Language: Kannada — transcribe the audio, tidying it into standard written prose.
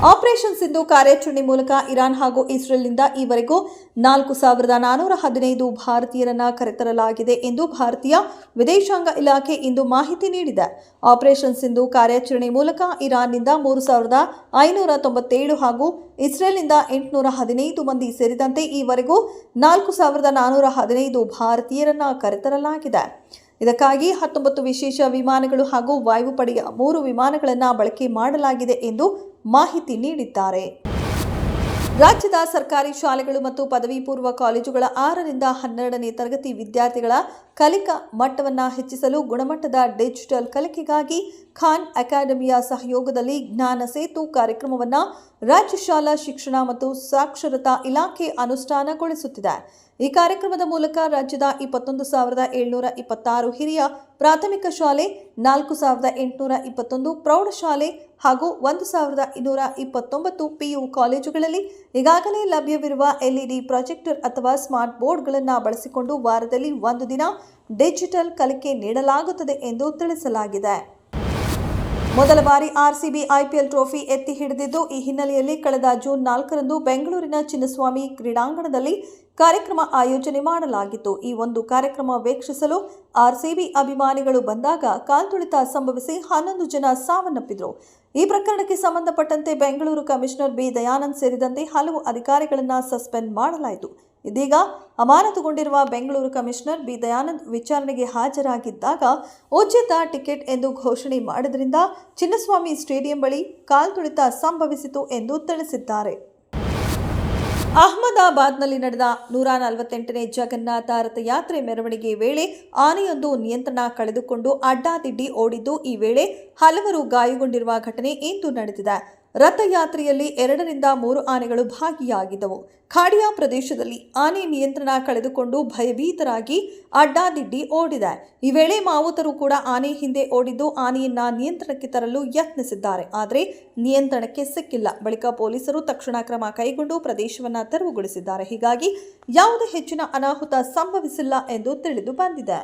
ಆಪರೇಷನ್ ಸಿಂಧು ಕಾರ್ಯಾಚರಣೆ ಮೂಲಕ ಇರಾನ್ ಹಾಗೂ ಇಸ್ರೇಲ್ನಿಂದ ಈವರೆಗೂ 4,415 ಭಾರತೀಯರನ್ನು ಕರೆತರಲಾಗಿದೆ ಎಂದು ಭಾರತೀಯ ವಿದೇಶಾಂಗ ಇಲಾಖೆ ಇಂದು ಮಾಹಿತಿ ನೀಡಿದೆ. ಆಪರೇಷನ್ ಸಿಂಧು ಕಾರ್ಯಾಚರಣೆ ಮೂಲಕ ಇರಾನ್ನಿಂದ 3,597 ಹಾಗೂ ಇಸ್ರೇಲ್ನಿಂದ 815 ಮಂದಿ ಸೇರಿದಂತೆ ಈವರೆಗೂ 4,415 ಭಾರತೀಯರನ್ನು ಕರೆತರಲಾಗಿದೆ. ಇದಕ್ಕಾಗಿ 19 ವಿಶೇಷ ವಿಮಾನಗಳು ಹಾಗೂ ವಾಯುಪಡೆಯ 3 ವಿಮಾನಗಳನ್ನು ಬಳಕೆ ಮಾಡಲಾಗಿದೆ ಎಂದು ಮಾಹಿತಿ ನೀಡಿದ್ದಾರೆ. ರಾಜ್ಯದ ಸರ್ಕಾರಿ ಶಾಲೆಗಳು ಮತ್ತು ಪದವಿ ಪೂರ್ವ ಕಾಲೇಜುಗಳ 6ರಿಂದ 12ನೇ ತರಗತಿ ವಿದ್ಯಾರ್ಥಿಗಳ ಕಲಿಕಾ ಮಟ್ಟವನ್ನು ಹೆಚ್ಚಿಸಲು ಗುಣಮಟ್ಟದ ಡಿಜಿಟಲ್ ಕಲಿಕೆಗಾಗಿ ಖಾನ್ ಅಕಾಡೆಮಿಯ ಸಹಯೋಗದಲ್ಲಿ ಜ್ಞಾನ ಸೇತು ಕಾರ್ಯಕ್ರಮವನ್ನು ರಾಜ್ಯ ಶಾಲಾ ಶಿಕ್ಷಣ ಮತ್ತು ಸಾಕ್ಷರತಾ ಇಲಾಖೆ ಅನುಷ್ಠಾನಗೊಳಿಸುತ್ತಿದೆ. ಈ ಕಾರ್ಯಕ್ರಮದ ಮೂಲಕ ರಾಜ್ಯದ 21,726 ಹಿರಿಯ ಪ್ರಾಥಮಿಕ ಶಾಲೆ, 4,821 ಪ್ರೌಢಶಾಲೆ ಹಾಗೂ 1,229 PU ಕಾಲೇಜುಗಳಲ್ಲಿ ಈಗಾಗಲೇ ಲಭ್ಯವಿರುವ LED ಪ್ರಾಜೆಕ್ಟರ್ ಅಥವಾ ಸ್ಮಾರ್ಟ್ ಬೋರ್ಡ್ಗಳನ್ನು ಬಳಸಿಕೊಂಡು ವಾರದಲ್ಲಿ 1 ದಿನ ಡಿಜಿಟಲ್ ಕಲಿಕೆ ನೀಡಲಾಗುತ್ತದೆ ಎಂದು ತಿಳಿಸಲಾಗಿದೆ. ಮೊದಲ ಬಾರಿ RCB IPL ಟ್ರೋಫಿ ಎತ್ತಿ ಹಿಡಿದಿದ್ದು, ಈ ಹಿನ್ನೆಲೆಯಲ್ಲಿ ಕಳೆದ ಜೂನ್ 4ರಂದು ಬೆಂಗಳೂರಿನ ಚಿನ್ನಸ್ವಾಮಿ ಕ್ರೀಡಾಂಗಣದಲ್ಲಿ ಕಾರ್ಯಕ್ರಮ ಆಯೋಜನೆ ಮಾಡಲಾಗಿತ್ತು. ಈ ಒಂದು ಕಾರ್ಯಕ್ರಮ ವೀಕ್ಷಿಸಲು RCB ಅಭಿಮಾನಿಗಳು ಬಂದಾಗ ಕಾಲ್ತುಳಿತ ಸಂಭವಿಸಿ 11 ಜನ ಸಾವನ್ನಪ್ಪಿದರು. ಈ ಪ್ರಕರಣಕ್ಕೆ ಸಂಬಂಧಪಟ್ಟಂತೆ ಬೆಂಗಳೂರು ಕಮಿಷನರ್ ಬಿ ದಯಾನಂದ್ ಸೇರಿದಂತೆ ಹಲವು ಅಧಿಕಾರಿಗಳನ್ನು ಸಸ್ಪೆಂಡ್ ಮಾಡಲಾಯಿತು. ಇದೀಗ ಅಮಾನತುಗೊಂಡಿರುವ ಬೆಂಗಳೂರು ಕಮಿಷನರ್ ಬಿ ದಯಾನಂದ್ ವಿಚಾರಣೆಗೆ ಹಾಜರಾಗಿದ್ದಾಗ ಉಚಿತ ಟಿಕೆಟ್ ಎಂದು ಘೋಷಣೆ ಮಾಡಿದ್ರಿಂದ ಚಿನ್ನಸ್ವಾಮಿ ಸ್ಟೇಡಿಯಂ ಬಳಿ ಕಾಲ್ತುಳಿತ ಸಂಭವಿಸಿತು ಎಂದು ತಿಳಿಸಿದ್ದಾರೆ. ಅಹಮದಾಬಾದ್ನಲ್ಲಿ ನಡೆದ 148ನೇ ಜಗನ್ನಾಥ ರಥಯಾತ್ರೆ ಮೆರವಣಿಗೆ ವೇಳೆ ಆನೆಯೊಂದು ನಿಯಂತ್ರಣ ಕಳೆದುಕೊಂಡು ಅಡ್ಡಾದಿಡ್ಡಿ ಓಡಿದ್ದು, ಈ ವೇಳೆ ಹಲವರು ಗಾಯಗೊಂಡಿರುವ ಘಟನೆ ಇಂದು ನಡೆದಿದೆ. ರಥಯಾತ್ರೆಯಲ್ಲಿ 2ರಿಂದ 3 ಆನೆಗಳು ಭಾಗಿಯಾಗಿದ್ದವು. ಖಾಡಿಯಾ ಪ್ರದೇಶದಲ್ಲಿ ಆನೆ ನಿಯಂತ್ರಣ ಕಳೆದುಕೊಂಡು ಭಯಭೀತರಾಗಿ ಅಡ್ಡಾದಿಡ್ಡಿ ಓಡಿದೆ. ಈ ವೇಳೆ ಮಾವುತರು ಕೂಡ ಆನೆ ಹಿಂದೆ ಓಡಿದ್ದು ಆನೆಯನ್ನ ನಿಯಂತ್ರಣಕ್ಕೆ ತರಲು ಯತ್ನಿಸಿದ್ದಾರೆ. ಆದರೆ ನಿಯಂತ್ರಣಕ್ಕೆ ಸಿಕ್ಕಿಲ್ಲ. ಬಳಿಕ ಪೊಲೀಸರು ತಕ್ಷಣ ಕ್ರಮ ಕೈಗೊಂಡು ಪ್ರದೇಶವನ್ನು ತೆರವುಗೊಳಿಸಿದ್ದಾರೆ. ಹೀಗಾಗಿ ಯಾವುದೇ ಹೆಚ್ಚಿನ ಅನಾಹುತ ಸಂಭವಿಸಿಲ್ಲ ಎಂದು ತಿಳಿದು ಬಂದಿದೆ.